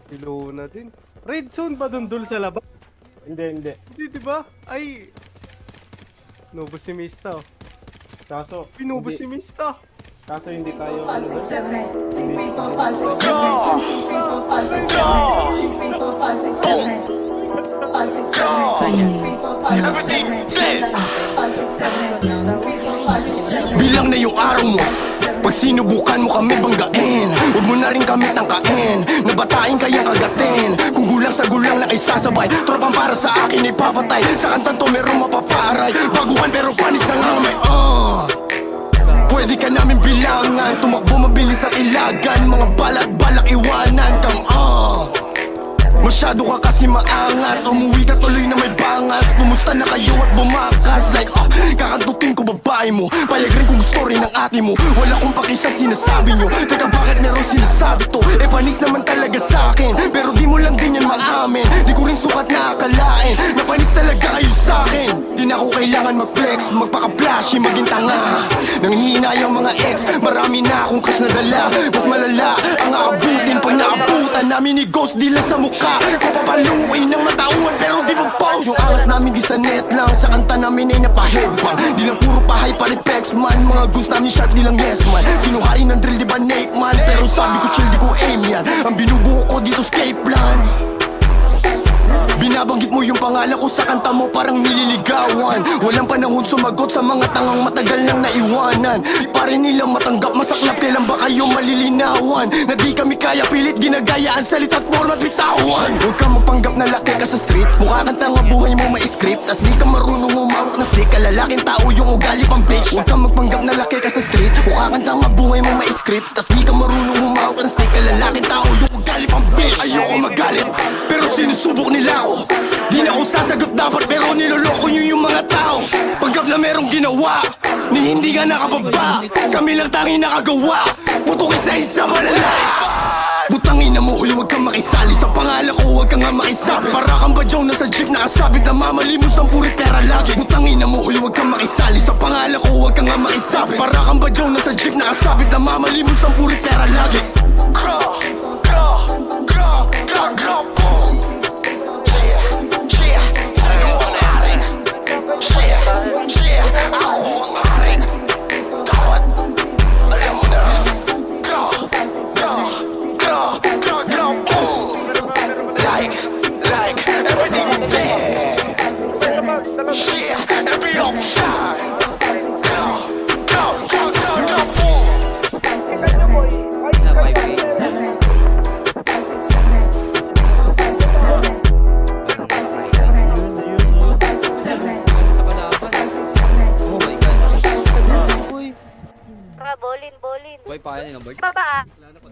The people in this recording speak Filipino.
Below na din. Red zone ba dun dul sa labas? Hindi. Hindi, di ba? Ay! Nobo si Mista, oh. Kaso, Pinubo hindi, si Mista. kaso hindi tayo ano Five, doon. six, seven, eight. 2, 3, 4, 5, 6, 7, 8. 2, 3, 4, 5, 6, 7, 8. 2, 3, 4, 5, 6, 7, 8. 5, 6, 7, 8. 2, 3, 4, 5, 6, 7, 8. 5, 6, 7, 8. 2, 3, 4, 5, 6, 7, 8. Bilang na yung araw mo. Pag sinubukan mo kami banggain, huwag mo na rin kami tangkain. Nabatain kayang kagatin. Kung gulang sa gulang na ay sasabay, tropang para sa akin ay papatay. Sa kantang to merong mapaparay. Baguhan pero panis ng amay. Pwede ka namin bilangan, tumakbo mabilis at ilagan. Mga balak iwanan kang masyado ka kasi maangas. Umuwi ka tuloy na may bangas. Pumusta na kayo at bumakas. Like kakantutin ko babae mo. Payag rin kung story ng ate mo. Wala kong paki sa sinasabi nyo. Teka bakit meron sinasabi to? Eh panis naman talaga sa akin. Pero di mo lang din yan maamin. Di ko rin sukat na akalain na panis talaga kayo sa akin. Di na ako kailangan mag-flex, magpaka-flashy, maging tanga. Nanghihina yung mga ex. Marami na akong cash na dala. Mas malala ang aabutin pag naabutan namin ni Ghost. Di lang sa mukha papapaluin ng matauhan pero di mag-pause. Yung angas namin di sa net lang. Sa kanta namin ay napaheadbang. Di lang puro pahay pare-pex man. Mga goons namin sharp di lang yes man. Sinuhari ng drill di ba Nate man. Pero sabi ko chill di ko aim yan. Ang binubuo ko dito escape plan. Binabanggit mo yung pangalan ko sa kanta mo parang nililigawan. Walang panahon sumagot sa mga tangang matagal nang naiwanan. Di pa rin nilang matanggap masaklap, kailan ba kayo malilinawan? Na di kami kaya pilit ginagayaan salita't format bitawan. Huwag kang magpanggap na laki ka sa street. Mukha kang tanga buhay mo may script. Tas di ka marunong humawak na stick. Kalalaking tao yung ugali pang bitch. Huwag kang magpanggap na laki ka sa street. Mukha kang tanga buhay mo may script. Tas di ka marunong humawak na stick. Kalalaking tao yung ugali pang bitch. Ayoko magalit pero sinusubok nila ako. Di na ako sasagot dapat pero niloloko nyo yung mga tao. Panggap na merong ginawa ni hindi ka nakababa. Kami lang tanging nakagawa. Putukin sa isa malala. Butangin na mo, huy, huwag kang makisali. Sa pangalan ko, huwag kang nga makisabi. Para kang badyaw na sa jeep nakasabit na mamalimos ng puri pera lagi. Butangin na mo, huy, huwag kang makisali. Sa pangalan ko, huwag kang nga makisabi. Para kang badyaw na sa jeep nakasabit na mamalimos ng puri pera lagi. Boom. Ako ang haring. Dapat alam mo na. Boom. Like everything there. Yeah, every option. Bolin. Buhay pa yan yung bird. Baba. Wala na ko